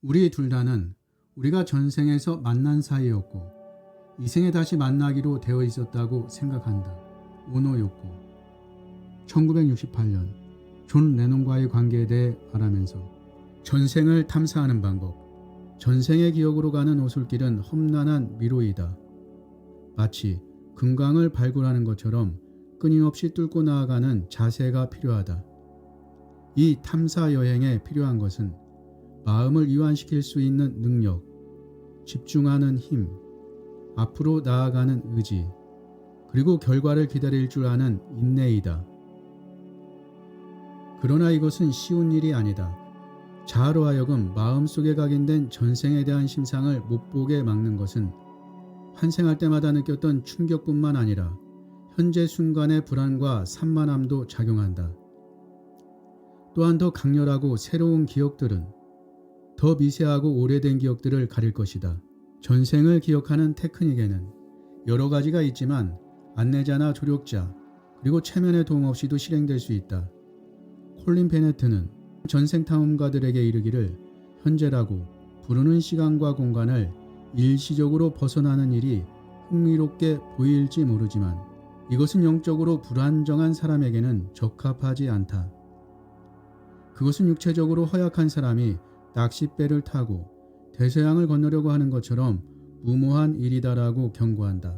우리 둘 다는 우리가 전생에서 만난 사이였고 이 생에 다시 만나기로 되어 있었다고 생각한다. 오노 요코. 1968년 존 레논과의 관계에 대해 말하면서 전생을 탐사하는 방법. 전생의 기억으로 가는 오솔길은 험난한 미로이다. 마치 금강을 발굴하는 것처럼 끊임없이 뚫고 나아가는 자세가 필요하다. 이 탐사 여행에 필요한 것은 마음을 이완시킬 수 있는 능력, 집중하는 힘, 앞으로 나아가는 의지, 그리고 결과를 기다릴 줄 아는 인내이다. 그러나 이것은 쉬운 일이 아니다. 자아로 하여금 마음속에 각인된 전생에 대한 심상을 못 보게 막는 것은 환생할 때마다 느꼈던 충격뿐만 아니라 현재 순간의 불안과 산만함도 작용한다. 또한 더 강렬하고 새로운 기억들은 더 미세하고 오래된 기억들을 가릴 것이다. 전생을 기억하는 테크닉에는 여러 가지가 있지만 안내자나 조력자 그리고 체면의 도움 없이도 실행될 수 있다. 콜린 베네트는 전생 탐험가들에게 이르기를 현재라고 부르는 시간과 공간을 일시적으로 벗어나는 일이 흥미롭게 보일지 모르지만 이것은 영적으로 불안정한 사람에게는 적합하지 않다. 그것은 육체적으로 허약한 사람이 낚싯배를 타고 대서양을 건너려고 하는 것처럼 무모한 일이다라고 경고한다.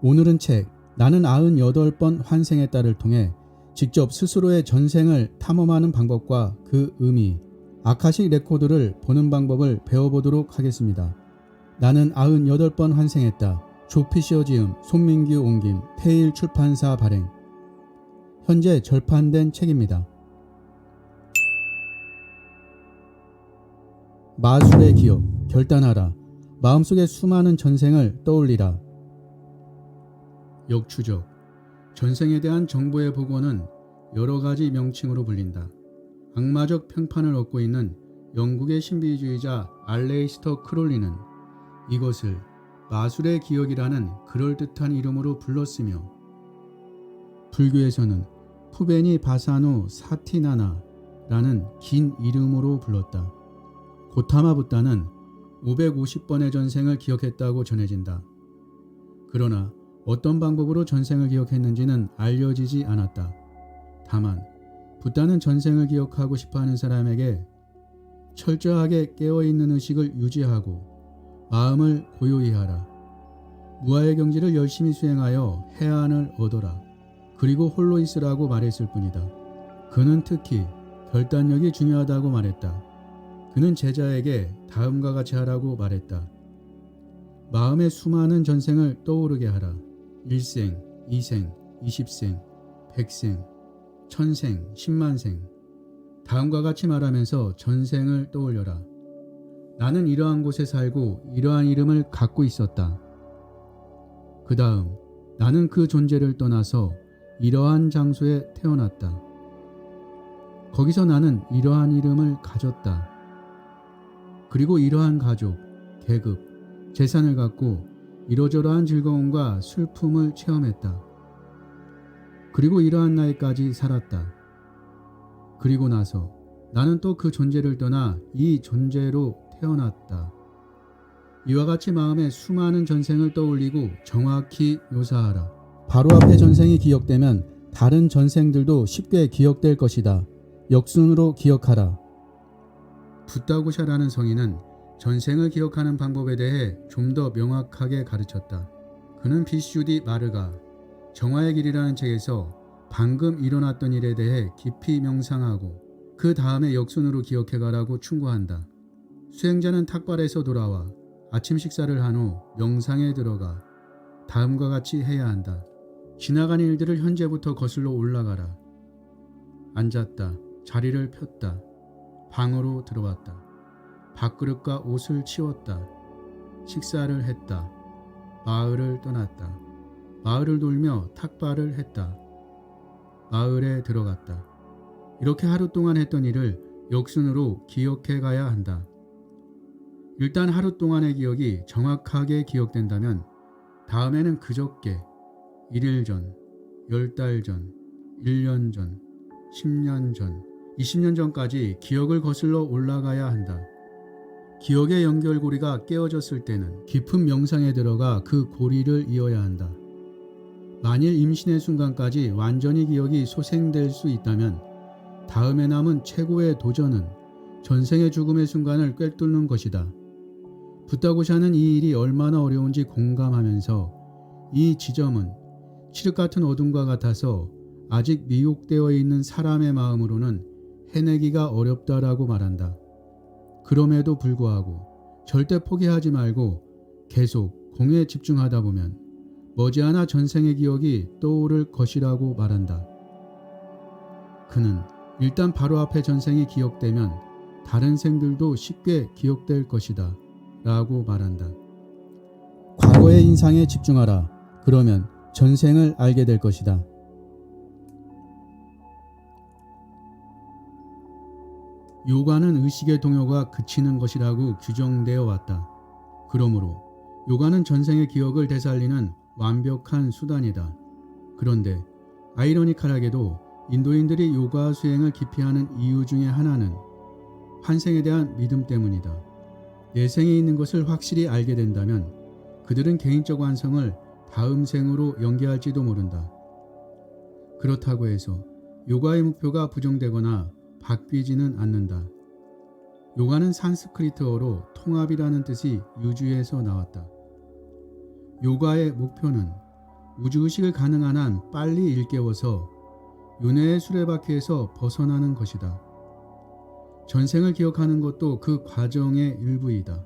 오늘은 책 나는 98번 환생했다를 통해 직접 스스로의 전생을 탐험하는 방법과 그 의미, 아카식 레코드를 보는 방법을 배워보도록 하겠습니다. 나는 98번 환생했다. 조피시어 지음, 손민규 옮김, 태일 출판사 발행. 현재 절판된 책입니다. 마술의 기억, 결단하라. 마음속의 수많은 전생을 떠올리라. 역추적. 전생에 대한 정보의 복원은 여러 가지 명칭으로 불린다. 악마적 평판을 얻고 있는 영국의 신비주의자 알레이스터 크롤리는 이것을 마술의 기억이라는 그럴듯한 이름으로 불렀으며 불교에서는 푸베니 바사누 사티나나라는 긴 이름으로 불렀다. 고타마 붓다는 550번의 전생을 기억했다고 전해진다. 그러나 어떤 방법으로 전생을 기억했는지는 알려지지 않았다. 다만 붓다는 전생을 기억하고 싶어하는 사람에게 철저하게 깨어있는 의식을 유지하고 마음을 고요히 하라. 무아의 경지를 열심히 수행하여 해안을 얻어라. 그리고 홀로 있으라고 말했을 뿐이다. 그는 특히 결단력이 중요하다고 말했다. 그는 제자에게 다음과 같이 하라고 말했다. 마음의 수많은 전생을 떠오르게 하라. 1생, 2생, 20생, 100생, 1000생, 10만생. 다음과 같이 말하면서 전생을 떠올려라. 나는 이러한 곳에 살고 이러한 이름을 갖고 있었다. 그 다음 나는 그 존재를 떠나서 이러한 장소에 태어났다. 거기서 나는 이러한 이름을 가졌다. 그리고 이러한 가족, 계급, 재산을 갖고 이러저러한 즐거움과 슬픔을 체험했다. 그리고 이러한 나이까지 살았다. 그리고 나서 나는 또 그 존재를 떠나 이 존재로 태어났다. 이와 같이 마음의 수많은 전생을 떠올리고 정확히 묘사하라. 바로 앞의 전생이 기억되면 다른 전생들도 쉽게 기억될 것이다. 역순으로 기억하라. 붓다고샤라는 성인은 전생을 기억하는 방법에 대해 좀 더 명확하게 가르쳤다. 그는 비슈디 마르가 정화의 길이라는 책에서 방금 일어났던 일에 대해 깊이 명상하고 그 다음에 역순으로 기억해가라고 충고한다. 수행자는 탁발에서 돌아와 아침 식사를 한 후 명상에 들어가 다음과 같이 해야 한다. 지나간 일들을 현재부터 거슬러 올라가라. 앉았다. 자리를 폈다. 방으로 들어왔다. 밥그릇과 옷을 치웠다. 식사를 했다. 마을을 떠났다. 마을을 돌며 탁발을 했다. 마을에 들어갔다. 이렇게 하루 동안 했던 일을 역순으로 기억해 가야 한다. 일단 하루 동안의 기억이 정확하게 기억된다면 다음에는 그저께, 1일 전, 10달 전, 1년 전, 10년 전, 20년 전까지 기억을 거슬러 올라가야 한다. 기억의 연결고리가 깨어졌을 때는 깊은 명상에 들어가 그 고리를 이어야 한다. 만일 임신의 순간까지 완전히 기억이 소생될 수 있다면 다음에 남은 최고의 도전은 전생의 죽음의 순간을 꿰뚫는 것이다. 붓다고시 하는 이 일이 얼마나 어려운지 공감하면서 이 지점은 칠흑 같은 어둠과 같아서 아직 미혹되어 있는 사람의 마음으로는 해내기가 어렵다라고 말한다. 그럼에도 불구하고 절대 포기하지 말고 계속 공에 집중하다 보면 머지않아 전생의 기억이 떠오를 것이라고 말한다. 그는 일단 바로 앞에 전생이 기억되면 다른 생들도 쉽게 기억될 것이다 라고 말한다. 과거의 인상에 집중하라. 그러면 전생을 알게 될 것이다. 요가는 의식의 동요가 그치는 것이라고 규정되어 왔다. 그러므로 요가는 전생의 기억을 되살리는 완벽한 수단이다. 그런데 아이러니컬하게도 인도인들이 요가 수행을 기피하는 이유 중에 하나는 환생에 대한 믿음 때문이다. 내생에 있는 것을 확실히 알게 된다면 그들은 개인적 완성을 다음 생으로 연기할지도 모른다. 그렇다고 해서 요가의 목표가 부정되거나 바뀌지는 않는다. 요가는 산스크리트어로 통합이라는 뜻이 유주에서 나왔다. 요가의 목표는 우주의식을 가능한 한 빨리 일깨워서 윤회의 수레바퀴에서 벗어나는 것이다. 전생을 기억하는 것도 그 과정의 일부이다.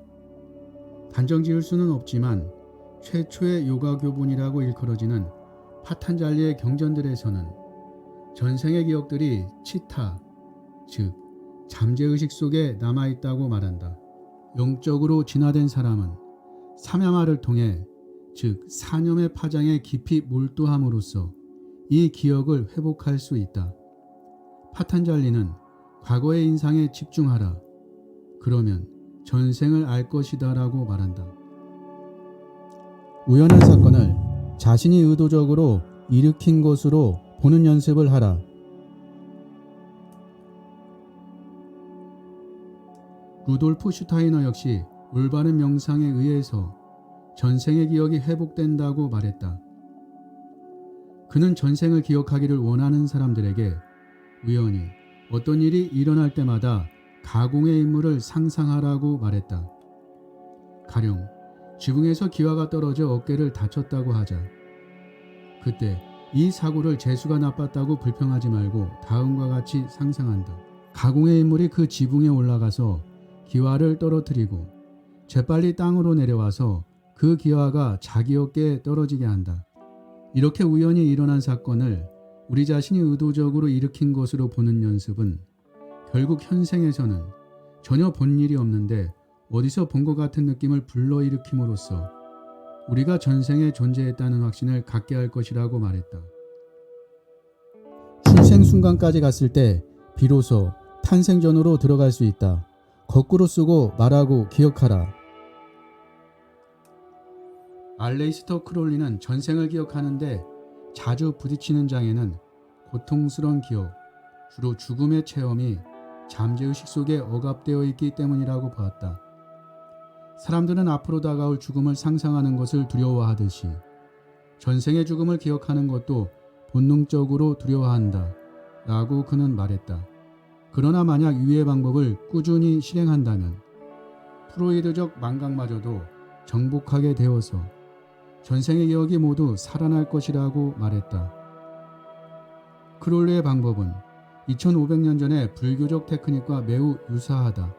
단정 지을 수는 없지만 최초의 요가 교본이라고 일컬어지는 파탄잘리의 경전들에서는 전생의 기억들이 치타, 즉 잠재의식 속에 남아있다고 말한다. 영적으로 진화된 사람은 삼야마를 통해 즉 사념의 파장에 깊이 몰두함으로써 이 기억을 회복할 수 있다. 파탄잘리는 과거의 인상에 집중하라. 그러면 전생을 알 것이다 라고 말한다. 우연한 사건을 자신이 의도적으로 일으킨 것으로 보는 연습을 하라. 루돌프 슈타이너 역시 올바른 명상에 의해서 전생의 기억이 회복된다고 말했다. 그는 전생을 기억하기를 원하는 사람들에게 우연히 어떤 일이 일어날 때마다 가공의 인물을 상상하라고 말했다. 가령 지붕에서 기와가 떨어져 어깨를 다쳤다고 하자. 그때 이 사고를 재수가 나빴다고 불평하지 말고 다음과 같이 상상한다. 가공의 인물이 그 지붕에 올라가서 기와를 떨어뜨리고 재빨리 땅으로 내려와서 그 기와가 자기 어깨에 떨어지게 한다. 이렇게 우연히 일어난 사건을 우리 자신이 의도적으로 일으킨 것으로 보는 연습은 결국 현생에서는 전혀 본 일이 없는데 어디서 본 것 같은 느낌을 불러일으킴으로써 우리가 전생에 존재했다는 확신을 갖게 할 것이라고 말했다. 출생 순간까지 갔을 때 비로소 탄생전으로 들어갈 수 있다. 거꾸로 쓰고 말하고 기억하라. 알레이스터 크롤리는 전생을 기억하는데 자주 부딪히는 장애는 고통스러운 기억, 주로 죽음의 체험이 잠재의식 속에 억압되어 있기 때문이라고 보았다. 사람들은 앞으로 다가올 죽음을 상상하는 것을 두려워하듯이 전생의 죽음을 기억하는 것도 본능적으로 두려워한다 라고 그는 말했다. 그러나 만약 위의 방법을 꾸준히 실행한다면 프로이드적 망각마저도 정복하게 되어서 전생의 기억이 모두 살아날 것이라고 말했다. 크롤리의 방법은 2500년 전의 불교적 테크닉과 매우 유사하다.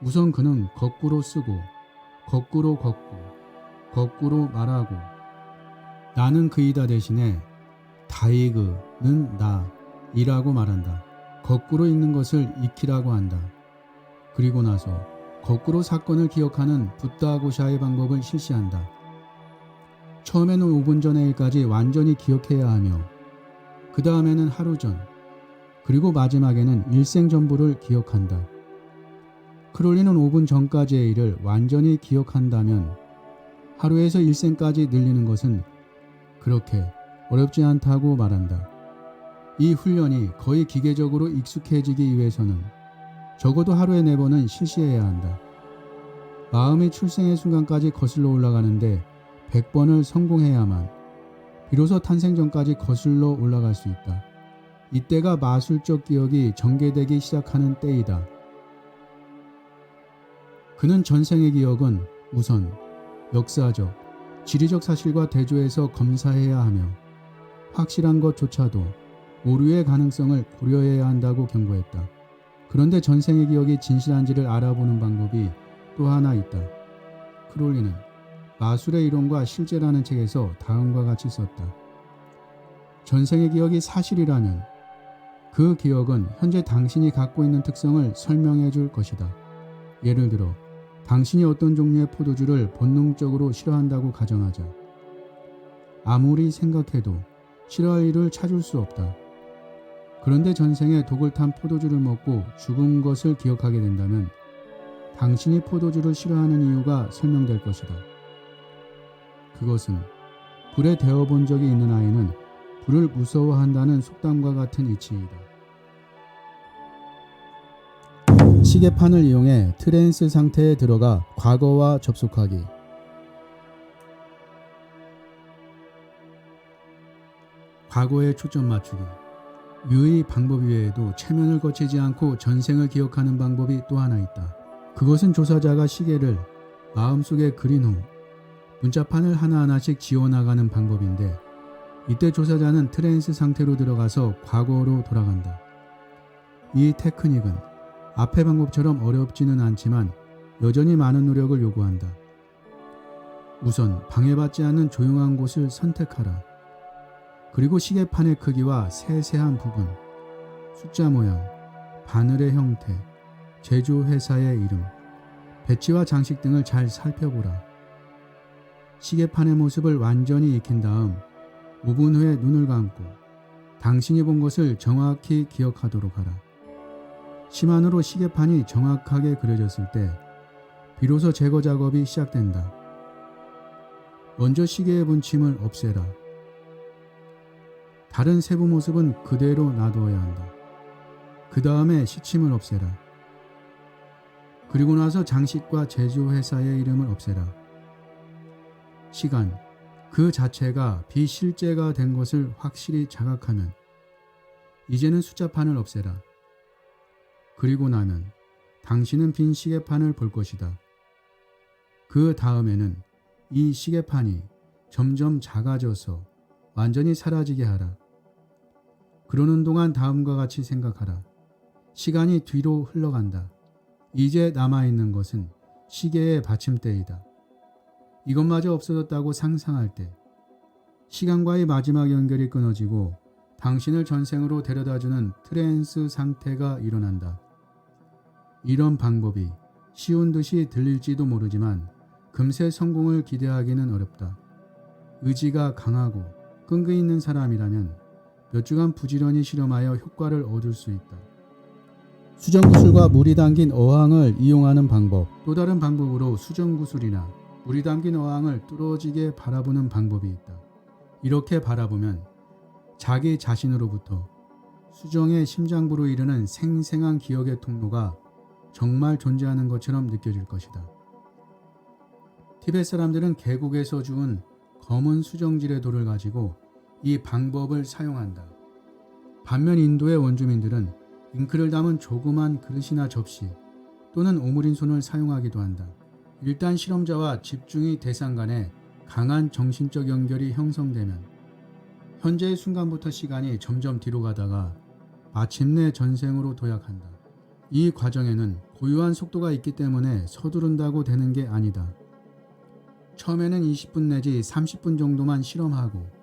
우선 그는 거꾸로 쓰고 거꾸로 걷고 거꾸로 말하고 나는 그이다 대신에 다이그는 나이라고 말한다. 거꾸로 읽는 것을 익히라고 한다. 그리고 나서 거꾸로 사건을 기억하는 붓다고샤의 방법을 실시한다. 처음에는 5분 전의 일까지 완전히 기억해야 하며 그 다음에는 하루 전, 그리고 마지막에는 일생 전부를 기억한다. 크롤리는 5분 전까지의 일을 완전히 기억한다면 하루에서 일생까지 늘리는 것은 그렇게 어렵지 않다고 말한다. 이 훈련이 거의 기계적으로 익숙해지기 위해서는 적어도 하루에 4번은 실시해야 한다. 마음이 출생의 순간까지 거슬러 올라가는데 100번을 성공해야만 비로소 탄생 전까지 거슬러 올라갈 수 있다. 이때가 마술적 기억이 전개되기 시작하는 때이다. 그는 전생의 기억은 우선 역사적, 지리적 사실과 대조해서 검사해야 하며 확실한 것조차도 오류의 가능성을 고려해야 한다고 경고했다. 그런데 전생의 기억이 진실한지를 알아보는 방법이 또 하나 있다. 크롤리는 마술의 이론과 실제라는 책에서 다음과 같이 썼다. 전생의 기억이 사실이라면 그 기억은 현재 당신이 갖고 있는 특성을 설명해 줄 것이다. 예를 들어 당신이 어떤 종류의 포도주를 본능적으로 싫어한다고 가정하자. 아무리 생각해도 싫어할 이유를 찾을 수 없다. 그런데 전생에 독을 탄 포도주를 먹고 죽은 것을 기억하게 된다면 당신이 포도주를 싫어하는 이유가 설명될 것이다. 그것은 불에 데워본 적이 있는 아이는 불을 무서워한다는 속담과 같은 이치이다. 시계판을 이용해 트랜스 상태에 들어가 과거와 접속하기. 과거에 초점 맞추기. 유의 방법 외에도 체면을 거치지 않고 전생을 기억하는 방법이 또 하나 있다. 그것은 조사자가 시계를 마음속에 그린 후 문자판을 하나하나씩 지워나가는 방법인데, 이때 조사자는 트랜스 상태로 들어가서 과거로 돌아간다. 이 테크닉은 앞의 방법처럼 어렵지는 않지만 여전히 많은 노력을 요구한다. 우선 방해받지 않는 조용한 곳을 선택하라. 그리고 시계판의 크기와 세세한 부분, 숫자 모양, 바늘의 형태, 제조회사의 이름, 배치와 장식 등을 잘 살펴보라. 시계판의 모습을 완전히 익힌 다음 5분 후에 눈을 감고 당신이 본 것을 정확히 기억하도록 하라. 심 안으로 시계판이 정확하게 그려졌을 때 비로소 제거 작업이 시작된다. 먼저 시계의 분침을 없애라. 다른 세부 모습은 그대로 놔두어야 한다. 그 다음에 시침을 없애라. 그리고 나서 장식과 제조회사의 이름을 없애라. 시간, 그 자체가 비실제가 된 것을 확실히 자각하면 이제는 숫자판을 없애라. 그리고 나면 당신은 빈 시계판을 볼 것이다. 그 다음에는 이 시계판이 점점 작아져서 완전히 사라지게 하라. 그러는 동안 다음과 같이 생각하라. 시간이 뒤로 흘러간다. 이제 남아있는 것은 시계의 받침대이다. 이것마저 없어졌다고 상상할 때 시간과의 마지막 연결이 끊어지고 당신을 전생으로 데려다주는 트랜스 상태가 일어난다. 이런 방법이 쉬운 듯이 들릴지도 모르지만 금세 성공을 기대하기는 어렵다. 의지가 강하고 끈기 있는 사람이라면 몇 주간 부지런히 실험하여 효과를 얻을 수 있다. 수정구슬과 물이 담긴 어항을 이용하는 방법. 또 다른 방법으로 수정구슬이나 물이 담긴 어항을 뚫어지게 바라보는 방법이 있다. 이렇게 바라보면 자기 자신으로부터 수정의 심장부로 이르는 생생한 기억의 통로가 정말 존재하는 것처럼 느껴질 것이다. 티베트 사람들은 계곡에서 주운 검은 수정질의 돌을 가지고 이 방법을 사용한다. 반면 인도의 원주민들은 잉크를 담은 조그만 그릇이나 접시 또는 오므린 손을 사용하기도 한다. 일단 실험자와 집중의 대상 간에 강한 정신적 연결이 형성되면 현재의 순간부터 시간이 점점 뒤로 가다가 마침내 전생으로 도약한다. 이 과정에는 고유한 속도가 있기 때문에 서두른다고 되는 게 아니다. 처음에는 20분 내지 30분 정도만 실험하고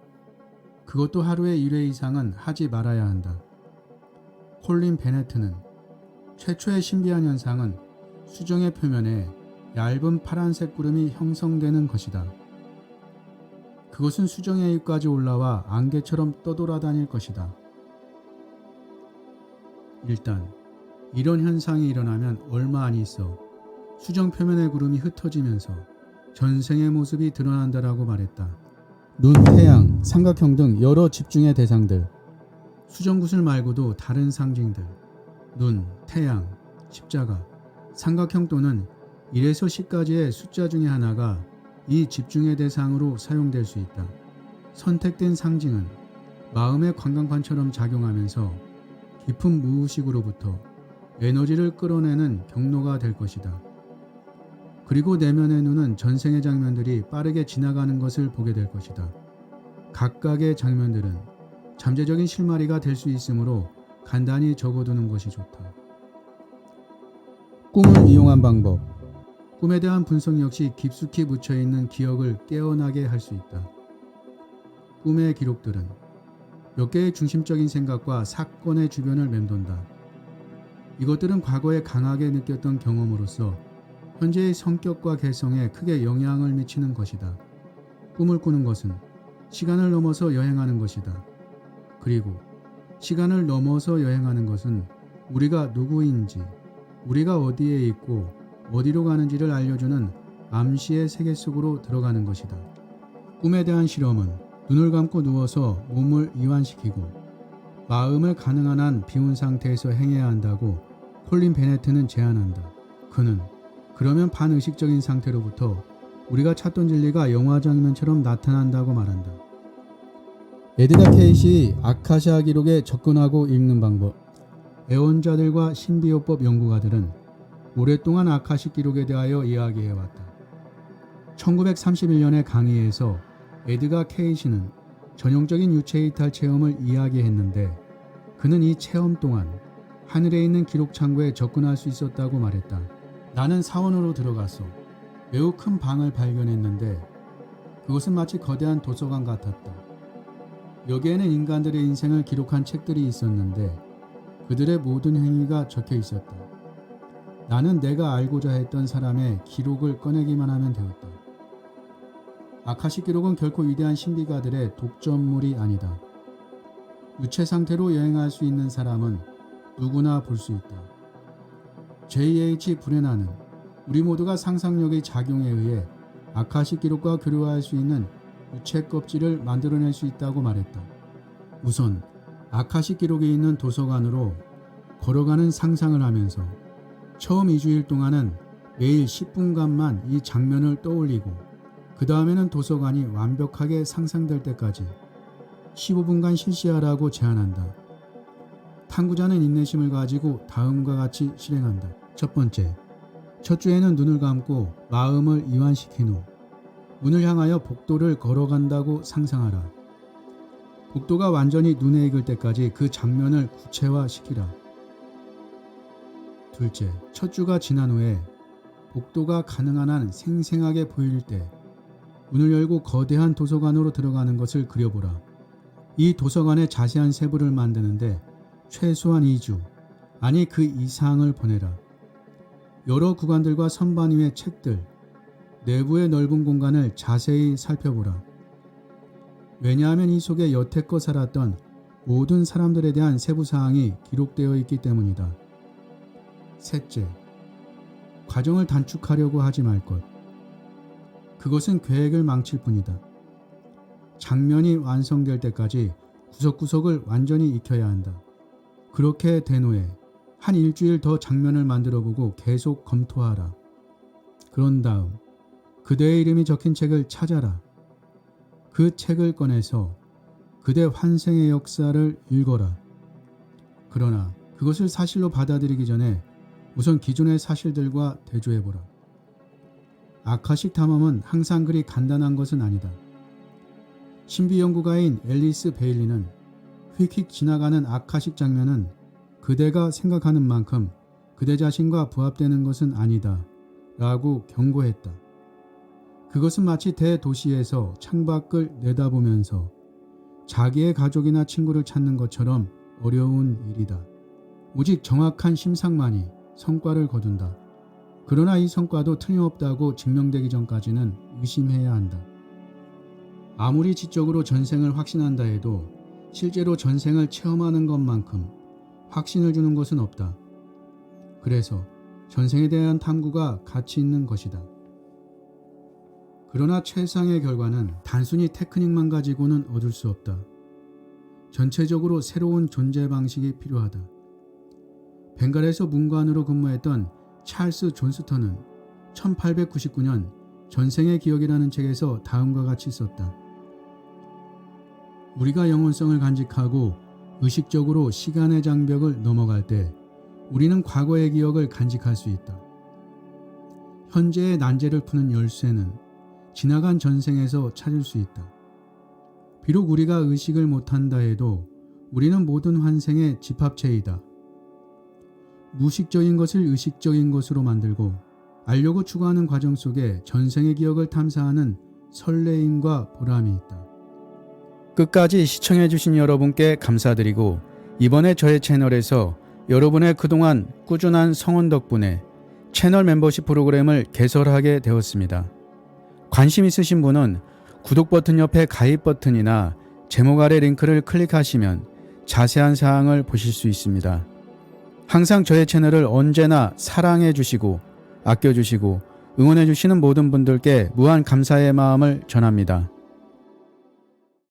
그것도 하루에 1회 이상은 하지 말아야 한다. 콜린 베네트는 최초의 신비한 현상은 수정의 표면에 얇은 파란색 구름이 형성되는 것이다. 그것은 수정의 입까지 올라와 안개처럼 떠돌아다닐 것이다. 일단 이런 현상이 일어나면 얼마 안 있어 수정 표면의 구름이 흩어지면서 전생의 모습이 드러난다라고 말했다. 눈, 태양, 삼각형 등 여러 집중의 대상들, 수정구슬 말고도 다른 상징들, 눈, 태양, 십자가, 삼각형 또는 1에서 10까지의 숫자 중에 하나가 이 집중의 대상으로 사용될 수 있다. 선택된 상징은 마음의 관광판처럼 작용하면서 깊은 무의식으로부터 에너지를 끌어내는 경로가 될 것이다. 그리고 내면의 눈은 전생의 장면들이 빠르게 지나가는 것을 보게 될 것이다. 각각의 장면들은 잠재적인 실마리가 될 수 있으므로 간단히 적어두는 것이 좋다. 꿈을 이용한 방법. 꿈에 대한 분석 역시 깊숙이 묻혀있는 기억을 깨어나게 할 수 있다. 꿈의 기록들은 몇 개의 중심적인 생각과 사건의 주변을 맴돈다. 이것들은 과거에 강하게 느꼈던 경험으로서 현재의 성격과 개성에 크게 영향을 미치는 것이다. 꿈을 꾸는 것은 시간을 넘어서 여행하는 것이다. 그리고 시간을 넘어서 여행하는 것은 우리가 누구인지, 우리가 어디에 있고 어디로 가는지를 알려주는 암시의 세계 속으로 들어가는 것이다. 꿈에 대한 실험은 눈을 감고 누워서 몸을 이완시키고 마음을 가능한 한 비운 상태에서 행해야 한다고 콜린 베네트는 제안한다. 그는 그러면 반의식적인 상태로부터 우리가 찾던 진리가 영화 장면처럼 나타난다고 말한다. 에드가 케이시 아카시아 기록에 접근하고 읽는 방법. 애원자들과 신비요법 연구가들은 오랫동안 아카식 기록에 대하여 이야기해왔다. 1931년의 강의에서 에드가 케이시는 전형적인 유체이탈 체험을 이야기했는데 그는 이 체험 동안 하늘에 있는 기록 창고에 접근할 수 있었다고 말했다. 나는 사원으로 들어가서 매우 큰 방을 발견했는데 그것은 마치 거대한 도서관 같았다. 여기에는 인간들의 인생을 기록한 책들이 있었는데 그들의 모든 행위가 적혀 있었다. 나는 내가 알고자 했던 사람의 기록을 꺼내기만 하면 되었다. 아카식 기록은 결코 위대한 신비가들의 독점물이 아니다. 유체 상태로 여행할 수 있는 사람은 누구나 볼 수 있다. J.H. 브레나는 우리 모두가 상상력의 작용에 의해 아카식 기록과 교류할 수 있는 유체 껍질을 만들어낼 수 있다고 말했다. 우선 아카식 기록이 있는 도서관으로 걸어가는 상상을 하면서 처음 2주일 동안은 매일 10분간만 이 장면을 떠올리고 그 다음에는 도서관이 완벽하게 상상될 때까지 15분간 실시하라고 제안한다. 탐구자는 인내심을 가지고 다음과 같이 실행한다. 첫 번째, 첫 주에는 눈을 감고 마음을 이완시킨 후 문을 향하여 복도를 걸어간다고 상상하라. 복도가 완전히 눈에 익을 때까지 그 장면을 구체화시키라. 둘째, 첫 주가 지난 후에 복도가 가능한 한 생생하게 보일 때 문을 열고 거대한 도서관으로 들어가는 것을 그려보라. 이 도서관의 자세한 세부를 만드는데 최소한 2주, 아니 그 이상을 보내라. 여러 구간들과 선반 위의 책들, 내부의 넓은 공간을 자세히 살펴보라. 왜냐하면 이 속에 여태껏 살았던 모든 사람들에 대한 세부사항이 기록되어 있기 때문이다. 셋째, 과정을 단축하려고 하지 말 것. 그것은 계획을 망칠 뿐이다. 장면이 완성될 때까지 구석구석을 완전히 익혀야 한다. 그렇게 된 후에 한 일주일 더 장면을 만들어보고 계속 검토하라. 그런 다음 그대의 이름이 적힌 책을 찾아라. 그 책을 꺼내서 그대 환생의 역사를 읽어라. 그러나 그것을 사실로 받아들이기 전에 우선 기존의 사실들과 대조해보라. 아카식 탐험은 항상 그리 간단한 것은 아니다. 신비연구가인 앨리스 베일리는 휙휙 지나가는 아카식 장면은 그대가 생각하는 만큼 그대 자신과 부합되는 것은 아니다 라고 경고했다. 그것은 마치 대도시에서 창밖을 내다보면서 자기의 가족이나 친구를 찾는 것처럼 어려운 일이다. 오직 정확한 심상만이 성과를 거둔다. 그러나 이 성과도 틀림없다고 증명되기 전까지는 의심해야 한다. 아무리 지적으로 전생을 확신한다 해도 실제로 전생을 체험하는 것만큼 확신을 주는 것은 없다. 그래서 전생에 대한 탐구가 가치 있는 것이다. 그러나 최상의 결과는 단순히 테크닉만 가지고는 얻을 수 없다. 전체적으로 새로운 존재 방식이 필요하다. 벵갈에서 문관으로 근무했던 찰스 존스턴은 1899년 전생의 기억이라는 책에서 다음과 같이 썼다. 우리가 영혼성을 간직하고 의식적으로 시간의 장벽을 넘어갈 때 우리는 과거의 기억을 간직할 수 있다. 현재의 난제를 푸는 열쇠는 지나간 전생에서 찾을 수 있다. 비록 우리가 의식을 못한다 해도 우리는 모든 환생의 집합체이다. 무의식적인 것을 의식적인 것으로 만들고 알려고 추구하는 과정 속에 전생의 기억을 탐사하는 설레임과 보람이 있다. 끝까지 시청해주신 여러분께 감사드리고 이번에 저의 채널에서 여러분의 그동안 꾸준한 성원 덕분에 채널 멤버십 프로그램을 개설하게 되었습니다. 관심 있으신 분은 구독 버튼 옆에 가입 버튼이나 제목 아래 링크를 클릭하시면 자세한 사항을 보실 수 있습니다. 항상 저의 채널을 언제나 사랑해 주시고 아껴 주시고 응원해 주시는 모든 분들께 무한 감사의 마음을 전합니다.